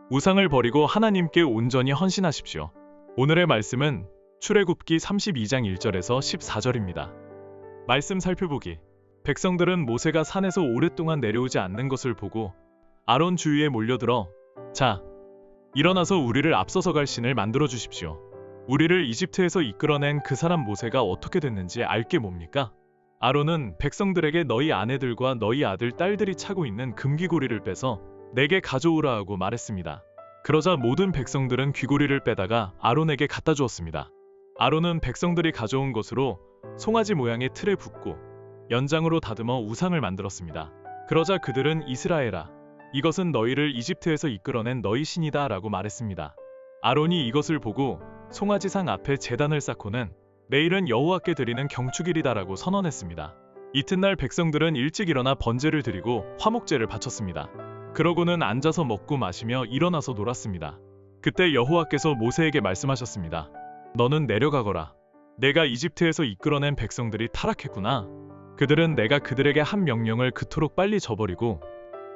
우상을 버리고 하나님께 온전히 헌신하십시오. 오늘의 말씀은 출애굽기 32장 1절에서 14절입니다. 말씀 살펴보기. 백성들은 모세가 산에서 오랫동안 내려오지 않는 것을 보고 아론 주위에 몰려들어 자, 일어나서 우리를 앞서서 갈 신을 만들어 주십시오. 우리를 이집트에서 이끌어낸 그 사람 모세가 어떻게 됐는지 알게 뭡니까? 아론은 백성들에게 너희 아내들과 너희 아들, 딸들이 차고 있는 금귀고리를 빼서 내게 가져오라 하고 말했습니다. 그러자 모든 백성들은 귀고리를 빼다가 아론에게 갖다 주었습니다. 아론은 백성들이 가져온 것으로 송아지 모양의 틀에 붓고 연장으로 다듬어 우상을 만들었습니다. 그러자 그들은 이스라엘아, 이것은 너희를 이집트에서 이끌어낸 너희 신이다 라고 말했습니다. 아론이 이것을 보고 송아지상 앞에 제단을 쌓고는 내일은 여호와께 드리는 경축일이다 라고 선언했습니다. 이튿날 백성들은 일찍 일어나 번제를 드리고 화목제를 바쳤습니다. 그러고는 앉아서 먹고 마시며 일어나서 놀았습니다. 그때 여호와께서 모세에게 말씀하셨습니다. 너는 내려가거라. 내가 이집트에서 이끌어낸 백성들이 타락했구나. 그들은 내가 그들에게 한 명령을 그토록 빨리 저버리고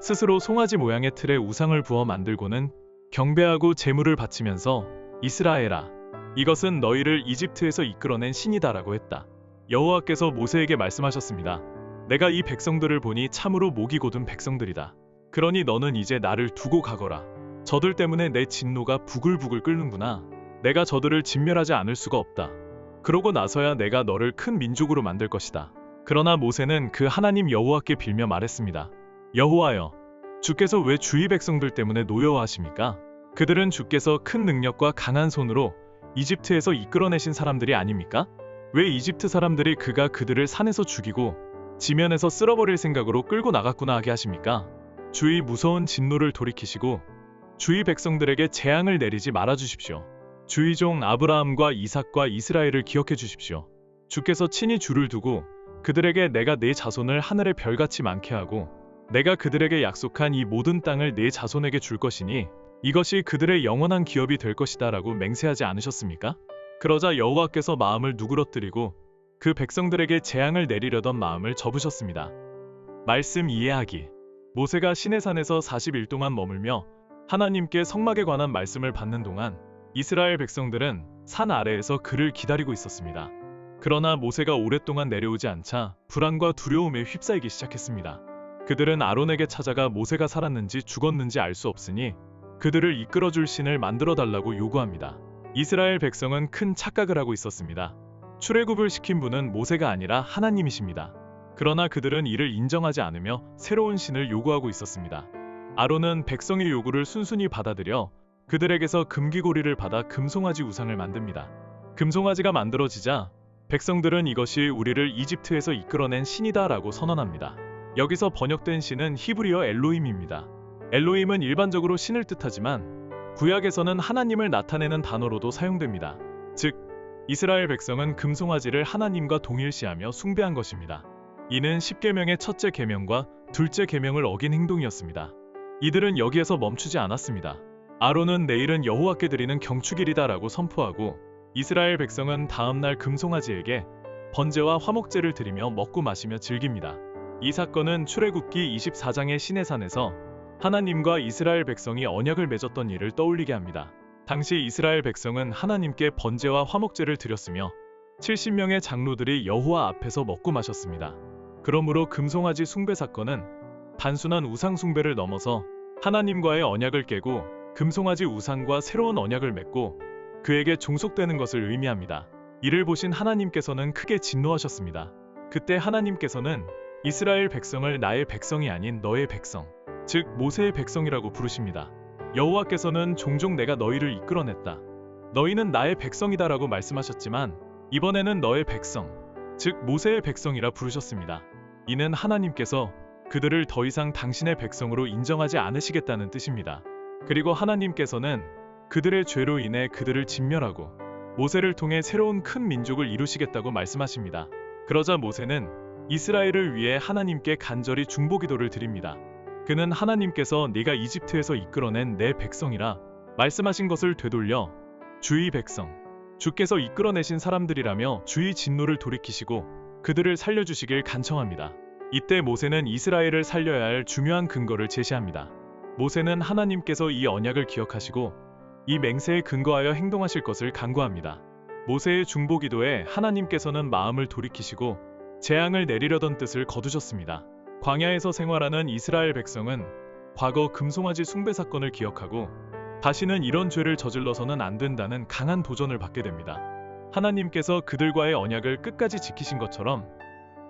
스스로 송아지 모양의 틀에 우상을 부어 만들고는 경배하고 제물을 바치면서 이스라엘아, 이것은 너희를 이집트에서 이끌어낸 신이다라고 했다. 여호와께서 모세에게 말씀하셨습니다. 내가 이 백성들을 보니 참으로 목이 곧은 백성들이다. 그러니 너는 이제 나를 두고 가거라. 저들 때문에 내 진노가 부글부글 끓는구나. 내가 저들을 진멸하지 않을 수가 없다. 그러고 나서야 내가 너를 큰 민족으로 만들 것이다. 그러나 모세는 그 하나님 여호와께 빌며 말했습니다. 여호와여, 주께서 왜 주위 백성들 때문에 노여워하십니까? 그들은 주께서 큰 능력과 강한 손으로 이집트에서 이끌어내신 사람들이 아닙니까? 왜 이집트 사람들이 그가 그들을 산에서 죽이고 지면에서 쓸어버릴 생각으로 끌고 나갔구나 하게 하십니까? 주의 무서운 진노를 돌이키시고 주위 백성들에게 재앙을 내리지 말아주십시오. 주의 종 아브라함과 이삭과 이스라엘을 기억해 주십시오. 주께서 친히 주를 두고 그들에게 내가 네 자손을 하늘의 별같이 많게 하고 내가 그들에게 약속한 이 모든 땅을 네 자손에게 줄 것이니 이것이 그들의 영원한 기업이 될 것이다 라고 맹세하지 않으셨습니까? 그러자 여호와께서 마음을 누그러뜨리고 그 백성들에게 재앙을 내리려던 마음을 접으셨습니다. 말씀 이해하기. 모세가 시내산에서 40일 동안 머물며 하나님께 성막에 관한 말씀을 받는 동안 이스라엘 백성들은 산 아래에서 그를 기다리고 있었습니다. 그러나 모세가 오랫동안 내려오지 않자 불안과 두려움에 휩싸이기 시작했습니다. 그들은 아론에게 찾아가 모세가 살았는지 죽었는지 알 수 없으니 그들을 이끌어줄 신을 만들어 달라고 요구합니다. 이스라엘 백성은 큰 착각을 하고 있었습니다. 출애굽을 시킨 분은 모세가 아니라 하나님이십니다. 그러나 그들은 이를 인정하지 않으며 새로운 신을 요구하고 있었습니다. 아론은 백성의 요구를 순순히 받아들여 그들에게서 금귀고리를 받아 금송아지 우상을 만듭니다. 금송아지가 만들어지자 백성들은 이것이 우리를 이집트에서 이끌어낸 신이다 라고 선언합니다. 여기서 번역된 신은 히브리어 엘로힘입니다. 엘로힘은 일반적으로 신을 뜻하지만 구약에서는 하나님을 나타내는 단어로도 사용됩니다. 즉, 이스라엘 백성은 금송아지를 하나님과 동일시하며 숭배한 것입니다. 이는 십계명의 첫째 계명과 둘째 계명을 어긴 행동이었습니다. 이들은 여기에서 멈추지 않았습니다. 아론은 내일은 여호와께 드리는 경축일이다 라고 선포하고 이스라엘 백성은 다음날 금송아지에게 번제와 화목제를 드리며 먹고 마시며 즐깁니다. 이 사건은 출애굽기 24장의 시내산에서 하나님과 이스라엘 백성이 언약을 맺었던 일을 떠올리게 합니다. 당시 이스라엘 백성은 하나님께 번제와 화목제를 드렸으며 70명의 장로들이 여호와 앞에서 먹고 마셨습니다. 그러므로 금송아지 숭배 사건은 단순한 우상 숭배를 넘어서 하나님과의 언약을 깨고 금송아지 우상과 새로운 언약을 맺고 그에게 종속되는 것을 의미합니다. 이를 보신 하나님께서는 크게 진노하셨습니다. 그때 하나님께서는 이스라엘 백성을 나의 백성이 아닌 너의 백성, 즉 모세의 백성이라고 부르십니다. 여호와께서는 종종 내가 너희를 이끌어냈다. 너희는 나의 백성이다 라고 말씀하셨지만 이번에는 너의 백성, 즉 모세의 백성이라 부르셨습니다. 이는 하나님께서 그들을 더 이상 당신의 백성으로 인정하지 않으시겠다는 뜻입니다. 그리고 하나님께서는 그들의 죄로 인해 그들을 진멸하고 모세를 통해 새로운 큰 민족을 이루시겠다고 말씀하십니다. 그러자 모세는 이스라엘을 위해 하나님께 간절히 중보기도를 드립니다. 그는 하나님께서 네가 이집트에서 이끌어낸 내 백성이라 말씀하신 것을 되돌려 주의 백성, 주께서 이끌어내신 사람들이라며 주의 진노를 돌이키시고 그들을 살려주시길 간청합니다. 이때 모세는 이스라엘을 살려야 할 중요한 근거를 제시합니다. 모세는 하나님께서 이 언약을 기억하시고 이 맹세에 근거하여 행동하실 것을 간구합니다. 모세의 중보기도에 하나님께서는 마음을 돌이키시고 재앙을 내리려던 뜻을 거두셨습니다. 광야에서 생활하는 이스라엘 백성은 과거 금송아지 숭배 사건을 기억하고 다시는 이런 죄를 저질러서는 안 된다는 강한 도전을 받게 됩니다. 하나님께서 그들과의 언약을 끝까지 지키신 것처럼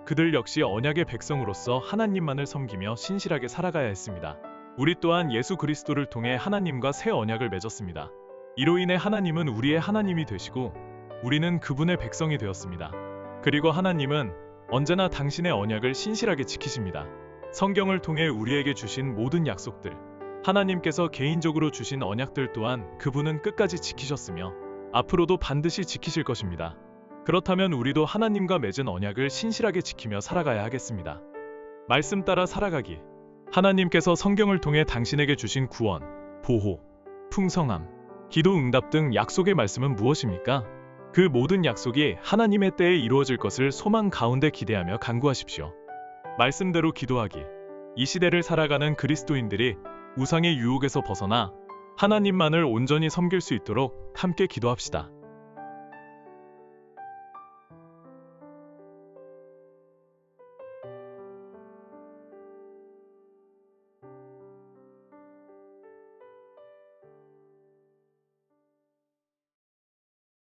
그들 역시 언약의 백성으로서 하나님만을 섬기며 신실하게 살아가야 했습니다. 우리 또한 예수 그리스도를 통해 하나님과 새 언약을 맺었습니다. 이로 인해 하나님은 우리의 하나님이 되시고 우리는 그분의 백성이 되었습니다. 그리고 하나님은 언제나 당신의 언약을 신실하게 지키십니다. 성경을 통해 우리에게 주신 모든 약속들, 하나님께서 개인적으로 주신 언약들 또한 그분은 끝까지 지키셨으며 앞으로도 반드시 지키실 것입니다. 그렇다면 우리도 하나님과 맺은 언약을 신실하게 지키며 살아가야 하겠습니다. 말씀 따라 살아가기. 하나님께서 성경을 통해 당신에게 주신 구원, 보호, 풍성함, 기도 응답 등 약속의 말씀은 무엇입니까? 그 모든 약속이 하나님의 때에 이루어질 것을 소망 가운데 기대하며 간구하십시오. 말씀대로 기도하기. 이 시대를 살아가는 그리스도인들이 우상의 유혹에서 벗어나 하나님만을 온전히 섬길 수 있도록 함께 기도합시다.